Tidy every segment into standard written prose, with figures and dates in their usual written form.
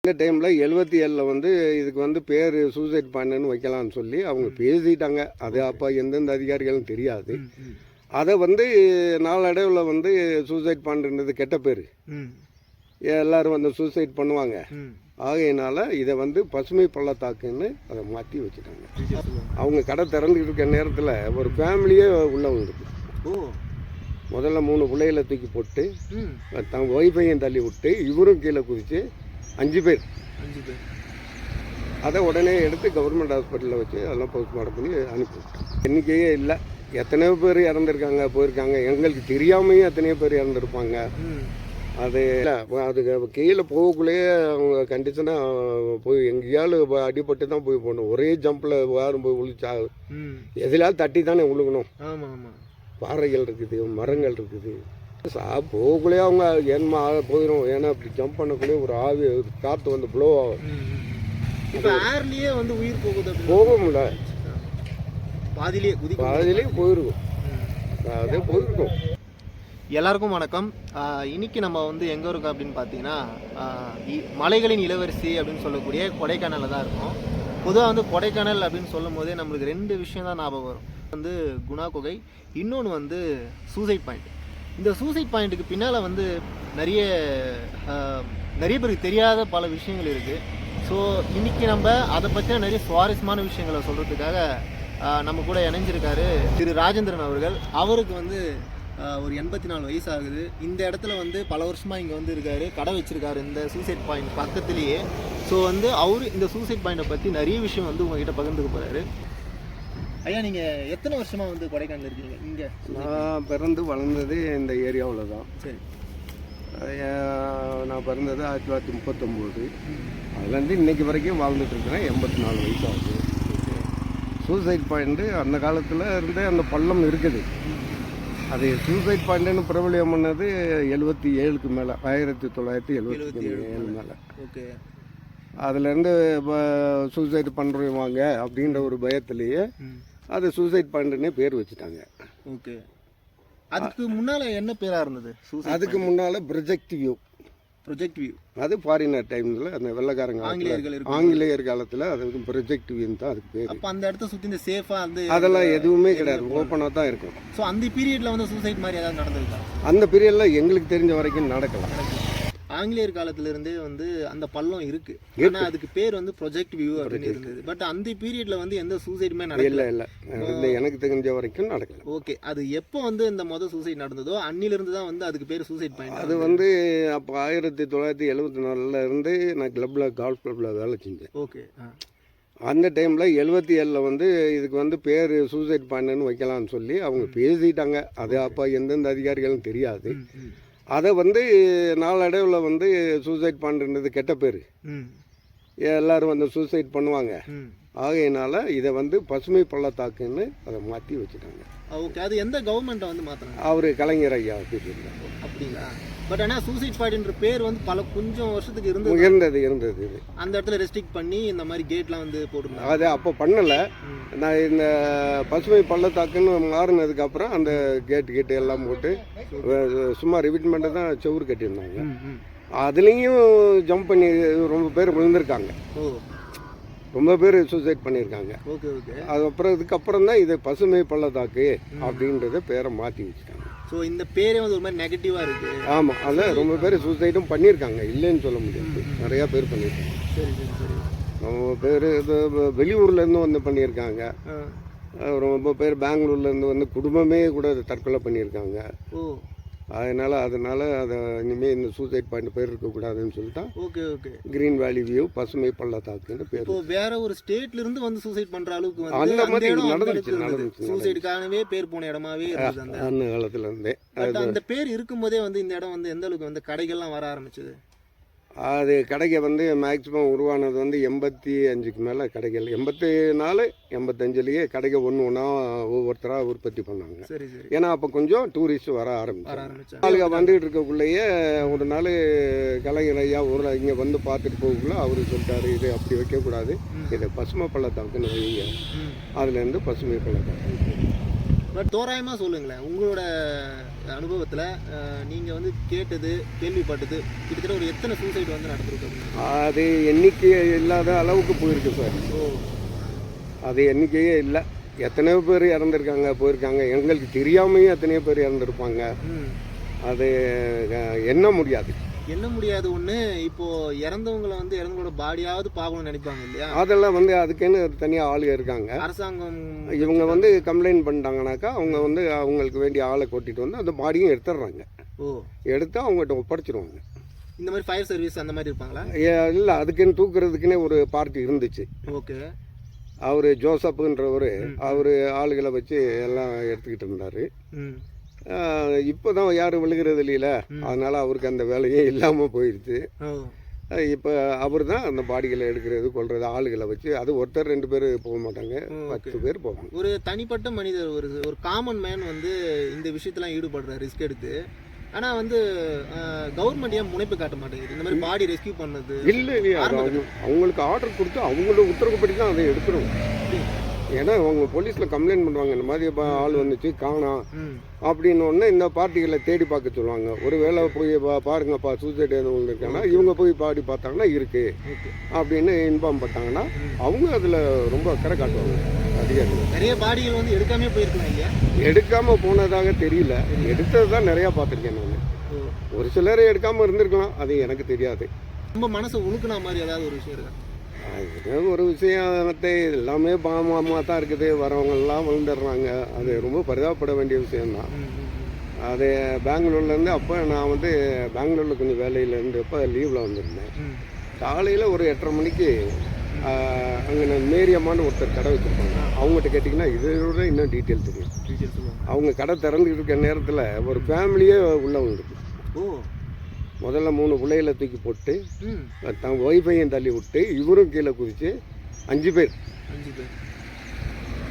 இந்த டைமில் 77 வந்து இதுக்கு வந்து பேர் சூசைட் பாயிண்ட்னு வைக்கலாம்னு சொல்லி அவங்க பேசிட்டாங்க. அது அப்போ எந்தெந்த அதிகாரிகளும் தெரியாது. அதை வந்து நாளடைவில் வந்து சூசைட் பாயிண்ட்ன்றது கெட்ட பேர், எல்லாரும் வந்து சூசைட் பண்ணுவாங்க. ஆகையினால இதை வந்து பசுமை பள்ளத்தாக்குன்னு அதை மாற்றி வச்சுட்டாங்க. அவங்க கடை திறந்துக்கிட்டு இருக்க நேரத்தில் ஒரு ஃபேமிலியே உள்ளே வந்துருக்கு. முதல்ல 3 பிள்ளைகளை தூக்கி போட்டு தன் ஒய்ஃபையும் தள்ளி விட்டு இவரும் கீழே குதித்து 5 பேர். அதை உடனே எடுத்து கவர்மெண்ட் ஹாஸ்பிட்டலில் வச்சு அதெல்லாம் போஸ்ட்மார்ட்டம் பண்ணி அனுப்பிவிட்டோம். எண்ணிக்கையே இல்லை, எத்தனையோ பேர் இறந்துருக்காங்க போயிருக்காங்க. எங்களுக்கு தெரியாமையும் எத்தனையோ பேர் இறந்துருப்பாங்க. அது அதுக்கு கீழே போகக்குள்ளேயே அவங்க கண்டிஷனாக போய் எங்கேயாலும் அடிபட்டு தான் போய் போகணும். ஒரே ஜம்பில் யாரும் போய் விழிச்சா எதிலாவது தட்டி தானே விழுகணும். பாறைகள் இருக்குது, மரங்கள் இருக்குது. போகக்குள்ளேயே அவங்க ஏன்மா போயிடும். ஏன்னா அப்படி ஜம்ப் பண்ணக்குள்ளேயே ஒரு ஆவி காற்று வந்து ப்ளோ ஆகும். வந்து உயிர் போக முடியல, பாதியிலேயே போயிருக்கும். அதே போயிருக்கும். எல்லாருக்கும் வணக்கம். இன்னைக்கு நம்ம வந்து எங்கே இருக்கோம் அப்படின்னு பார்த்தீங்கன்னா, மலைகளின் இளவரசி அப்படின்னு சொல்லக்கூடிய கொடைக்கானலில் தான் இருக்கும். பொதுவாக வந்து கொடைக்கானல் அப்படின்னு சொல்லும் போதே நம்மளுக்கு 2 விஷயம் தான் ஞாபகம் வரும். வந்து குணா குகை, இன்னொன்று வந்து சூசைட் பாயிண்ட். இந்த சூசைட் பாயிண்ட்டுக்கு பின்னால் வந்து நிறைய பேருக்கு தெரியாத பல விஷயங்கள் இருக்குது. ஸோ இன்றைக்கி நம்ம அதை பற்றின நிறைய சுவாரஸ்யமான விஷயங்களை சொல்கிறதுக்காக நம்ம கூட இணைஞ்சிருக்காரு திரு ராஜேந்திரன் அவர்கள். அவருக்கு வந்து ஒரு 84 வயசு ஆகுது. இந்த இடத்துல வந்து பல வருஷமாக இங்கே வந்து இருக்காரு, கடை வச்சிருக்காரு இந்த சூசைட் பாயிண்ட் பக்கத்துலேயே. ஸோ வந்து அவர் இந்த சூசைட் பாயிண்டை பற்றி நிறைய விஷயம் வந்து உங்ககிட்ட பகிர்ந்துக்க போகிறாரு. ஐயா, நீங்கள் எத்தனை வருஷமாக வந்து கொடைக்கானல் இருக்கீங்க? இங்கே நான் பிறந்து வளர்ந்தது இந்த ஏரியாவில் தான். சரி. நான் பிறந்தது 1939. அதுலேருந்து இன்றைக்கி வரைக்கும் வாழ்ந்துட்டு இருக்கிறேன். 84 வயசு ஆகுது. சூசைட் பாயிண்ட்டு அந்த காலத்தில் இருந்தே அந்த பள்ளம் இருக்குது. அது சூசைட் பாயிண்ட்னு பிரபலியம் பண்ணது 77க்கு மேலே, 1977 மேலே. ஓகே. அதுலேருந்து இப்போ சூசைட் பண்ணுறவாங்க அப்படின்ற ஒரு பயத்திலேயே அது சூசைட் பாயிண்ட்னே பேர் வச்சுட்டாங்க. ஓகே. அதுக்கு முன்னால் என்ன பேராக இருந்தது? அதுக்கு முன்னால் ப்ரொஜெக்ட் வியூ. அது ஃபாரினர் டைமில் அந்த வெள்ளக்காரங்க ஆங்கிலேயர் காலத்தில் அது வந்து ப்ரொஜெக்ட் வியூன்னு தான் அதுக்கு பேர். அப்போ அந்த இடத்த சுற்றி இந்த சேஃபாக வந்து அதெல்லாம் எதுவுமே கிடையாது, ஓப்பனாக தான் இருக்கும். ஸோ அந்த பீரியடில் வந்து சூசைட் மாதிரி ஏதாவது நடந்திருக்கா? அந்த பீரியடில் எங்களுக்கு தெரிஞ்ச வரைக்கும் நடக்கலாம். ஆங்கிலேயர் காலத்திலிருந்தே வந்து அந்த பள்ளம் இருக்கு. ஏன்னா அதுக்கு பேர் வந்து ப்ரொஜெக்ட் வியூ அப்படின்னு இருந்தது. பட் அந்த பீரியட்ல வந்து எந்த சூசைடுமே நடக்கல. இல்லை எனக்கு தெரிஞ்ச வரைக்கும் நடக்கல. ஓகே. அது எப்போ வந்து இந்த சூசைட் நடந்ததோ அன்னிலிருந்து தான் வந்து அதுக்கு பேர் சூசைட் பாயிண்ட். அது வந்து அப்போ 1974 இருந்து நான் கால்ஃப் கிளப்ல வேலை செஞ்சேன். ஓகே. அந்த டைமில் 77 வந்து இதுக்கு வந்து பேர் சூசைட் பாயிண்ட்னு வைக்கலாம்னு சொல்லி அவங்க பேசிட்டாங்க. அது அப்போ எந்தெந்த அதிகாரிகளும் தெரியாது. அதை வந்து நாளடைவில் வந்து சூசைட் பாயிண்ட்ன்றது கெட்ட பேர், எல்லாரும் வந்து சூசைட் பண்ணுவாங்க. ஆகையினால இதை வந்து பசுமை பள்ளத்தாக்குன்னு அதை மாற்றி வச்சுட்டாங்க. ஓகே. அது எந்த கவர்மெண்ட்டை வந்து மாற்றினாங்க? அவர் கலைஞர் ஐயா பேசியிருந்தாங்க. அப்படிங்களா? பட் ஆனால் சூசைட் பாயிண்ட்ன்ற பேர் வந்து கொஞ்சம் வருஷத்துக்கு இருந்தது. அந்த இடத்துல ரெஸ்ட்ரிக்ட் பண்ணி இந்த மாதிரி கேட்லாம் வந்து போட்டுருந்தாங்க. அது அப்போ பண்ணலை. நான் இந்த பசுமை பள்ளத்தாக்குன்னு மாறினதுக்கப்புறம் அந்த கேட்டு எல்லாம் போட்டு சும்மா ரிவிட்மெண்ட்டை தான் செவுறு கட்டியிருந்தாங்க. அதுலேயும் ஜம்ப் பண்ணி ரொம்ப பேர் விழுந்திருக்காங்க. ரொம்ப பேர் சூசைட் பண்ணியிருக்காங்க. அதுக்கப்புறம் இதுக்கப்புறம் தான் இது பசுமை பள்ளத்தாக்கு அப்படின்றத பேரை மாற்றி வச்சுட்டாங்க. ஸோ இந்த பேரே வந்து ஒரு மாதிரி நெகட்டிவாக இருக்குது. ஆமாம், அதில் ரொம்ப பேர் சூசைடும் பண்ணியிருக்காங்க, இல்லைன்னு சொல்ல முடியாது. நிறையா பேர் பண்ணியிருக்காங்க. ரொம்ப பேர் வெளியூர்லேருந்து வந்து பண்ணியிருக்காங்க. ரொம்ப பேர் பெங்களூர்லேருந்து வந்து குடும்பமே கூட தற்கொலை பண்ணியிருக்காங்க. அதனால் அதை இனிமேல் இந்த சூசைட் பாயிண்ட் பேர் இருக்கக்கூடாதுன்னு சொல்லிட்டான். ஓகே. கிரீன் வேலி வியூ பசுமை பள்ளத்தாக்குன்னு பேர். வேற ஒரு ஸ்டேட்ல இருந்து வந்து சூசைட் பண்ற அளவுக்கு அந்த மாதிரி நடந்துச்சு. சூசைடுக்காகவே பேர் போன இடமாவே இருந்தது அந்த காலத்துல இருந்தே. அந்த பேர் இருக்கும்போதே வந்து இந்த இடம் வந்து எந்த அளவுக்கு வந்து கடைகள்லாம் வர ஆரம்பிச்சது? அது கடைக்கு வந்து மேக்சிமம் உருவானது வந்து 85க்கு மேலே கடைகள். 84 85லேயே கடைக்கு ஒன்றா ஒவ்வொருத்தராக உற்பத்தி பண்ணாங்க. ஏன்னா அப்போ கொஞ்சம் டூரிஸ்ட் வர ஆரம்பிச்சாங்க. ஆளுங்க வந்துகிட்டு இருக்கக்குள்ளேயே ஒரு நாள் கலைஞர் ஐயா இங்கே வந்து பார்த்துட்டு போகக்குள்ள அவரு சொல்லிட்டாரு, இது அப்படி வைக்கக்கூடாது, இதை பசுமை பள்ளத்தாக்குன்னு வைங்க. அதுலேருந்து பசுமை பள்ளத்தாக்கு. பட் தோராயமாக சொல்லுங்களேன், உங்களோட அனுபவத்தில் நீங்கள் வந்து கேட்டது கேள்விப்பட்டது கிட்டத்தட்ட ஒரு எத்தனை சூசைட் வந்து நடந்திருக்கு? அது எண்ணிக்கை இல்லாத அளவுக்கு போயிருக்கு சார். ஓ, அது எண்ணிக்கையே இல்லை. எத்தனையோ பேர் இறந்துருக்காங்க, போயிருக்காங்க. எங்களுக்கு தெரியாமையே எத்தனையோ பேர் இறந்துருப்பாங்க. அது எண்ண முடியாது. என்ன முடியாது. ஒன்று இப்போது இறந்தவங்களை வந்து இறந்தவங்களோட பாடியாவது பார்க்கணும்னு நினைப்பாங்க இல்லையா? அதெல்லாம் வந்து அதுக்குன்னு தனியாக ஆளுங்க இருக்காங்க. அரசாங்கம் இவங்க வந்து கம்ப்ளைண்ட் பண்ணிட்டாங்கனாக்கா அவங்க வந்து அவங்களுக்கு வேண்டிய ஆளை கூட்டிகிட்டு வந்து அந்த பாடியும் எடுத்துடுறாங்க. ஓ, எடுத்து அவங்ககிட்ட ஒப்படைச்சிருவாங்க. இந்த மாதிரி ஃபயர் சர்வீஸ் அந்த மாதிரி இருப்பாங்களா? இல்லை, அதுக்குன்னு தூக்குறதுக்குன்னே ஒரு பார்ட்டி இருந்துச்சு. ஓகே. அவர் ஜோசப்புன்றவர் அவர் ஆளுகளை வச்சு எல்லாம் எடுத்துக்கிட்டு இருந்தார். இப்போ தான் யாரும் விழுகிறது இல்லையில, அதனால் அவருக்கு அந்த வேலையே இல்லாமல் போயிடுச்சு. இப்போ அவர் தான் அந்த பாடிகளை எடுக்கிறது கொள்வது ஆளுகளை வச்சு. அது ஒருத்தர் 2 பேர் போக மாட்டாங்க, 10 பேர் போவாங்க. ஒரு தனிப்பட்ட மனிதர், ஒரு காமன் மேன் வந்து இந்த விஷயத்தெல்லாம் ஈடுபடுற ரிஸ்க் எடுத்து. ஆனால் வந்து கவர்மெண்ட் ஏன் முனைப்பு காட்ட மாட்டேங்குது இந்த மாதிரி பாடி ரெஸ்கியூ பண்ணது? இல்லையா, அவங்களுக்கு ஆர்டர் கொடுத்து அவங்களோட உத்தரவுப்படி தான் அதை எடுக்கணும். ஏன்னா அவங்க போலீஸில் கம்ப்ளைண்ட் பண்ணுவாங்க, இந்த மாதிரி ஆள் வந்துச்சு காணோம் அப்படின்னு ஒன்று இந்த பார்ட்டிகளை தேடி பார்க்க சொல்லுவாங்க. ஒரு வேளை போய் பாருங்கப்பா சூசைட் எதுவும் இருக்காங்கன்னா இவங்க போய் பாடி பார்த்தாங்கன்னா இருக்கு அப்படின்னு இன்ஃபார்ம் பண்ணாங்கன்னா அவங்க அதில் ரொம்ப அக்கறை காட்டுவாங்க அதிகாரிகள். நிறைய பாடிகள் வந்து எடுக்காமே போயிருக்கலாம் இல்லையா? எடுக்காமல் போனதாக தெரியல, எடுத்தது தான் நிறையா பார்த்துருக்கேன் நான். ஒரு சிலர் எடுக்காமல் இருந்திருக்கலாம், அது எனக்கு தெரியாது. ரொம்ப மனசு உழுக்குன மாதிரி ஏதாவது ஒரு விஷயம் இருக்கா? ஒரு விஷயத்தை எல்லாமே பாவமாக தான் இருக்குது. வரவங்கெல்லாம் விழுந்துடுறாங்க. அது ரொம்ப பரிதாபப்பட வேண்டிய விஷயம்தான். அது பெங்களூர்லேருந்து அப்போ நான் வந்து பெங்களூரில் கொஞ்சம் வேலையிலேருந்து இப்போ லீவில் வந்திருந்தேன். காலையில் ஒரு 8:30 மணிக்கு அங்கே மேரியம்மான்னு ஒருத்தர் கடை வச்சுருப்பாங்க. அவங்ககிட்ட கேட்டிங்கன்னா இதோட இன்னும் டீட்டெயில் தெரியும். அவங்க கடை திறந்துக்கிட்டு இருக்க நேரத்தில் ஒரு ஃபேமிலியே உள்ளே வந்துருக்கு. முதல்ல 3 பிள்ளைகளை தூக்கி போட்டு தன் ஒய்ஃபையும் தள்ளி விட்டு இவரும் கீழே குதிச்சு 5 பேர்.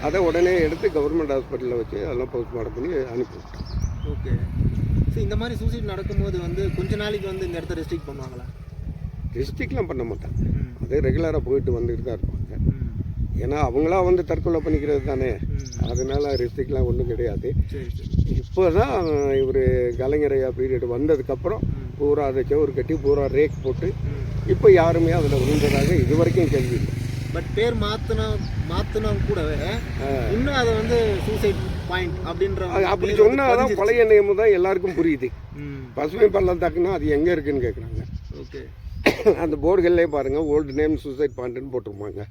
அதை உடனே எடுத்து கவர்மெண்ட் ஹாஸ்பிட்டலில் வச்சு அதெல்லாம் போஸ்ட்மார்ட்டம் பண்ணி அனுப்பிவிட்டோம். ஓகே. ஸோ இந்த மாதிரி சூசைட் நடக்கும்போது வந்து கொஞ்ச நாளைக்கு வந்து இந்த இடத்த ரெஸ்ட்ரிக்ட் பண்ணுவாங்களா? ரெஸ்ட்ரிக்ட்லாம் பண்ண மாட்டாங்க. அது ரெகுலராக போயிட்டு வந்துட்டு தான் இருப்பாங்க. ஏன்னா அவங்களா வந்து தற்கொலை பண்ணிக்கிறது தானே, அதனால ரெஸ்ட்ரிக்ட்லாம் ஒன்றும் கிடையாது. இப்போ தான் இவர் கலைஞரையா பீரியட் வந்ததுக்கப்புறம் பூரா அதை செவரு கட்டி பூரா ரேக் போட்டு இப்போ யாருமே அதில் விழுந்ததாக இது வரைக்கும் கேள்வி இல்லை. பட் பேர் மாற்றினா கூடவே இன்னும் அதை வந்து சூசைட் பாயிண்ட் அப்படின்ற அப்படி சொன்னால் தான் பழைய நேம் தான் எல்லாருக்கும் புரியுது. பசுமை பள்ளத்தாக்குன்னா அது எங்கே இருக்குன்னு கேட்குறாங்க. ஓகே. அந்த போர்டுகள்லேயே பாருங்கள் ஓல்டு நேம் சூசைட் பாயிண்ட்னு போட்டிருப்பாங்க.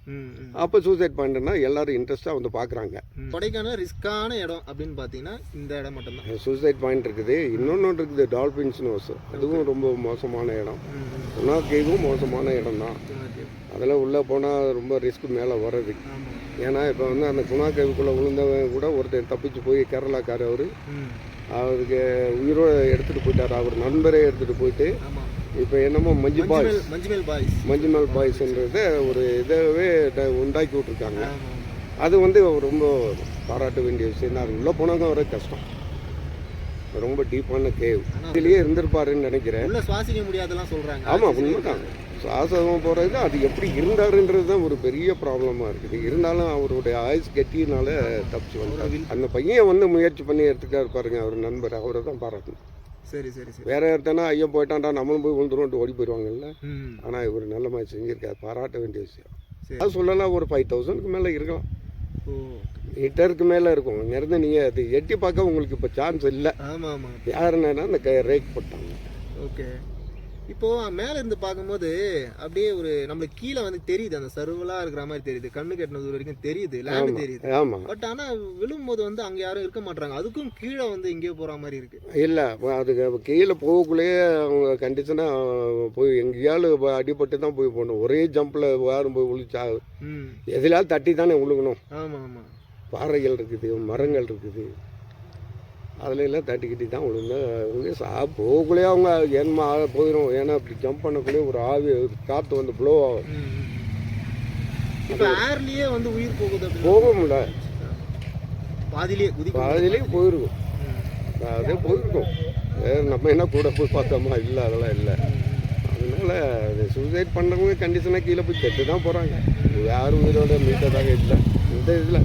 அப்போ சூசைட் பாயிண்ட்னா எல்லாரும் இன்ட்ரெஸ்ட்டாக வந்து பார்க்குறாங்க. கொடைக்கானல் ரிஸ்கான இடம் அப்படின்னு பார்த்தீங்கன்னா இந்த இடம் மட்டும்தான் சூசைட் பாயிண்ட் இருக்குது. இன்னொன்று இருக்குது டால்பின்ஸ் நோஸ், அதுவும் ரொம்ப மோசமான இடம். குணா கேவும் மோசமான இடம் தான். அதெல்லாம் உள்ளே போனால் ரொம்ப ரிஸ்க் மேலே வர்றது. ஏன்னா இப்போ வந்து அந்த குணா கேவுக்குள்ளே விழுந்தவங்க கூட ஒருத்தர் தப்பிச்சு போய் கேரளாக்கார் அவருக்கு உயிரோடு எடுத்துகிட்டு போயிட்டார். அவர் நண்பரே எடுத்துகிட்டு போயிட்டு இப்போ என்னமோ மஞ்சுமல் பாய்ஸ்ன்றத ஒரு இதவே உண்டாக்கி விட்ருக்காங்க. அது வந்து ரொம்ப பாராட்ட வேண்டிய விஷயம் தான். அது உள்ளே போனாங்க வர கஷ்டம். ரொம்ப டீப்பான கேவ் இதுலேயே இருந்திருப்பாருன்னு நினைக்கிறேன். சுவாசிக்க முடியாதெல்லாம் சொல்கிறாங்க. ஆமாம், உண்மைதான். சுவாசம் போகிறது அது எப்படி இருந்தாருன்றது தான் ஒரு பெரிய ப்ராப்ளமாக இருக்குது. இருந்தாலும் அவருடைய ஆயுஸ் கட்டினால தப்பிச்சு வந்தார். அந்த பையன் வந்து முயற்சி பண்ணி எடுத்துக்காரு பாருங்க, அவர் நண்பர், அவரை தான் பாராட்டணும். சரி சரி சரி. வேற இடத்தனா ஐயோ போயிட்டான்டா நம்மளும் போய் விழுந்துருவோன்ட்டு ஓடி போயிடுவாங்கல்ல. ஆனால் இவர் நல்ல மாதிரி செஞ்சுருக்காரு, பாராட்ட வேண்டிய விஷயம். அது சொல்லலாம் ஒரு 5000க்கு மேலே இருக்கலாம், மீட்டருக்கு மேலே இருக்கும். இங்கேருந்து நீங்கள் அது எட்டி பார்க்க உங்களுக்கு இப்போ சான்ஸ் இல்லை. ஆமாம் ஆமாம். யாருன்னா அந்த ரேக் போட்டாங்க. ஓகே. இப்போது மேலே இருந்து பார்க்கும்போது அப்படியே ஒரு நம்மளுக்கு கீழே வந்து தெரியுது, அந்த சர்வலாக இருக்கிற மாதிரி தெரியுது, கண்ணு கட்டினது வரைக்கும் தெரியுது, லேண்டு தெரியுது. ஆமாம். பட் ஆனால் விழும்போது வந்து அங்கே யாரும் இருக்க மாட்டாங்க, அதுக்கும் கீழே வந்து எங்கேயோ போகிற மாதிரி இருக்குது. இல்லை, அதுக்கு கீழே போகக்குள்ளேயே அவங்க கண்டிஷனாக போய் எங்கேயாலும் அடிபட்டு தான் போய் போகணும். ஒரே ஜம்பில் யாரும் போய் விழுச்சா எதிலாவது தட்டி தானே விழுகணும். ஆமாம் ஆமாம். பாறைகள் இருக்குது, மரங்கள் இருக்குது, அதில் எல்லாம் தட்டிக்கிட்டி தான் விழுந்தா போகக்குள்ளேயே அவங்க ஏன்மா போயிடும். ஏன்னா அப்படி ஜம்ப் பண்ணக்குள்ளேயே ஒரு ஆவி காற்று வந்து ப்ளோ ஆகும். இப்போ ஏர்லேயே வந்து உயிர் போகுது, போக முடியல, பாதியிலே போயிருக்கும். அதே போயிருக்கும். நம்ம என்ன கூட போய் பார்த்தோமா? இல்லை, அதெல்லாம் இல்லை. அதனால சூசைட் பண்ணுறவங்க கண்டிஷனாக கீழே போய் செத்து தான் போகிறாங்க. யாரும் உயிரோட மீட்டதாக இல்லை இந்த இதில்.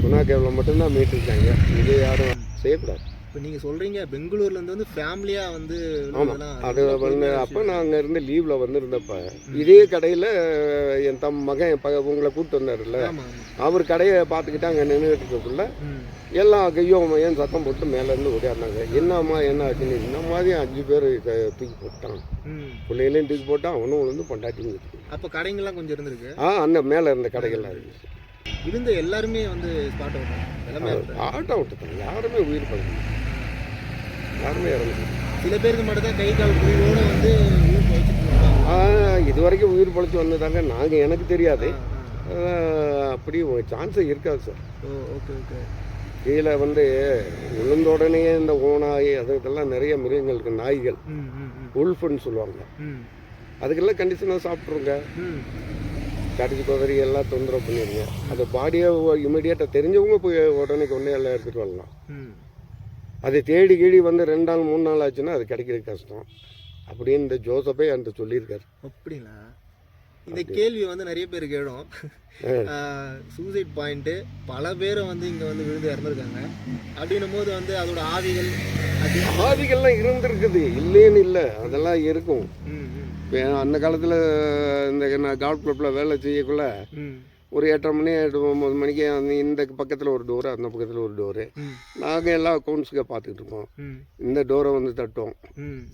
குணா கேவில் மட்டும்தான் மீட்டிருக்காங்க, இங்கே யாரும் செய்யக்கூடாது. இப்போ நீங்கள் சொல்கிறீங்க பெங்களூர்லேருந்து வந்து ஃபேமிலியாக வந்து ஆமாம், இதெல்லாம் அது வந்து அப்போ நான் அங்கே இருந்து லீவில் வந்துருந்தப்ப இதே கடையில் என் மகன் உங்களை கூப்பிட்டு வந்தார்ல, ஆமாம் அவர் கடையை பார்த்துக்கிட்டு அங்கே நின்றுட்டுக்குள்ள எல்லாம் கையும் ஏன் சத்தம் போட்டு மேலேருந்து ஓடியாருனாங்க. என்னம்மா என்ன ஆச்சுன்னு, இந்த மாதிரி 5 பேர் தூக்கி போட்டான், பிள்ளைகளையும் தூக்கி போட்டான், அவனும் வந்து பொண்டாட்டியும் இருக்கு. அப்போ கடைங்கள்லாம் கொஞ்சம் இருந்திருக்கு. அந்த மேலே இருந்த கடைகள்லாம் இருந்துச்சு. இருந்த எல்லாருமே வந்து ஸ்பாட் அவுட் எல்லாமே ஆட்டம் விட்டுட்டாங்க, யாருமே உயிர் பழக்கம், யாருமே இறந்து. சில பேருக்கு மட்டும் தான் கை கால் புரியோட வந்து உயிர் பழிச்சிட்டு இது வரைக்கும் உயிர் பழிச்சு வந்ததாங்க நாங்கள், எனக்கு தெரியாது. அப்படி சான்ஸே இருக்காது சார். Okay okay. கீழே வந்து விழுந்த உடனே இந்த ஓநாய் அதுக்கெல்லாம் நிறைய மிருகங்களுக்கு, நாய்கள் உல்ஃபுன்னு சொல்லுவாங்க, அதுக்கெல்லாம் கண்டிஷனாக சாப்பிட்ருங்க, கடிச்சு குதறி எல்லாம் தொந்தரவு பண்ணிடுங்க. அது பாடியை இமீடியட்டாக தெரிஞ்சவங்க போய் உடனே எல்லாம் எடுத்துகிட்டு வரலாம். அது தேடி கீடி வந்து 2 நாள் 3 நாள் ஆச்சுன்னா அது கிடைக்கிறது கஷ்டம் அப்படின்னு இந்த ஜோசப்பே என்கிட்ட சொல்லியிருக்காரு. அப்படிங்களா? இந்த கேள்வி வந்து நிறைய பேருக்கு எழும். சூசைட் பாயிண்ட்டு பல பேரை வந்து இங்கே வந்து விழுந்து இறந்துருக்காங்க அப்படின்னும் போது வந்து அதோட ஆவிகள்லாம் இருந்திருக்குது, இல்லைன்னு இல்லை, அதெல்லாம் இருக்கும். அந்த காலத்தில் இந்த நான் கால்ஃப் கிளப்பில் வேலை செய்யக்குள்ள ஒரு 8:30 மணி 9 மணிக்கு இந்த பக்கத்தில் ஒரு டோரு, அந்த பக்கத்தில் ஒரு டோரு, நாங்கள் எல்லாம் அக்கௌண்ட்ஸுக்கு பார்த்துக்கிட்டு இருப்போம். இந்த டோரை வந்து தட்டுவோம்,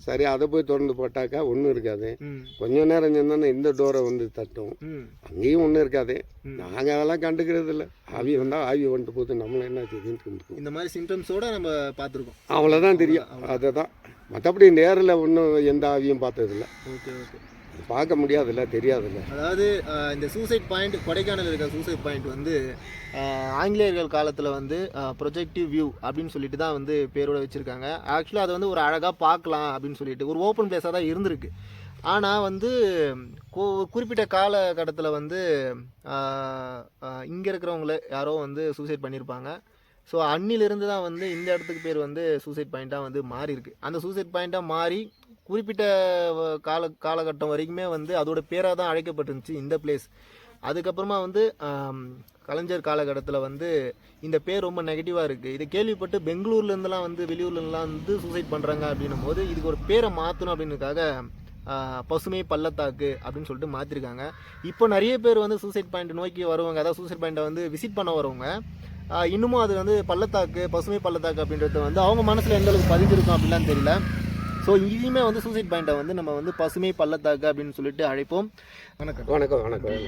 சரி அதை போய் திறந்து போட்டாக்கா ஒன்றும் இருக்காது. கொஞ்சம் நேரம் செஞ்சோன்னா இந்த டோரை வந்து தட்டும், அங்கேயும் ஒன்றும் இருக்காது. நாங்கள் அதெல்லாம் கண்டுக்கிறது இல்லை. ஆவி வந்தால் ஆவி வந்துட்டு போது, நம்மள என்ன செய்யுதுன்னு இந்த மாதிரி சிம்டம்ஸோட நம்ம பார்த்துருக்கோம், அவ்வளோதான் தெரியும். அதை தான், மற்றபடி நேரில் ஒன்றும் எந்த ஆவியும் பார்த்ததில்ல. Okay okay. பார்க்க முடியாதுல்ல, தெரியாதுல்ல. அதாவது இந்த சூசைட் பாயிண்ட், கொடைக்கானல் இருக்க சூசைட் பாயிண்ட் வந்து ஆங்கிலேயர்கள் காலத்தில் வந்து ப்ரொஜெக்டிவ் வியூ அப்படின்னு சொல்லிட்டு தான் வந்து பேரோட வச்சுருக்காங்க. ஆக்சுவலாக அதை வந்து ஒரு அழகாக பார்க்கலாம் அப்படின்னு சொல்லிட்டு ஒரு ஓப்பன் பிளேஸாக தான் இருந்திருக்கு. ஆனால் வந்து குறிப்பிட்ட காலகட்டத்தில் வந்து இங்கே இருக்கிறவங்கள யாரோ வந்து சூசைட் பண்ணியிருப்பாங்க. ஸோ அன்னிலிருந்து தான் வந்து இந்த இடத்துக்கு பேர் வந்து சூசைட் பாயிண்ட்டாக வந்து மாறி இருக்குது. அந்த சூசைட் பாயிண்ட்டாக மாறி குறிப்பிட்ட காலகட்டம் வரைக்குமே வந்து அதோட பேராக தான் அழைக்கப்பட்டிருந்துச்சு இந்த பிளேஸ். அதுக்கப்புறமா வந்து கலைஞர் காலகட்டத்தில் வந்து இந்த பேர் ரொம்ப நெகட்டிவாக இருக்குது. இதை கேள்விப்பட்டு பெங்களூர்லேருந்துலாம் வந்து வெளியூர்லேருந்துலாம் வந்து சூசைட் பண்ணுறாங்க அப்படின்னும் போது இதுக்கு ஒரு பேரை மாற்றணும் அப்படின்றதுக்காக பசுமை பள்ளத்தாக்கு அப்படின்னு சொல்லிட்டு மாற்றிருக்காங்க. இப்போ நிறைய பேர் வந்து சூசைட் பாயிண்ட் நோக்கி வருவாங்க, அதாவது சூசைட் பாயிண்ட்டை வந்து விசிட் பண்ண வரவங்க இன்னமும் அது வந்து பள்ளத்தாக்கு, பசுமை பள்ளத்தாக்கு அப்படின்றது வந்து அவங்க மனசில் எந்த அளவுக்கு பதிஞ்சிருக்கும் அப்படின்லாம் தெரியல. ஸோ இனிமேல் வந்து சூசைட் பாயிண்ட்டை வந்து நம்ம வந்து பசுமை பள்ளத்தாக்கு அப்படின்னு சொல்லிட்டு அழைப்போம். வணக்கம். வணக்கம்.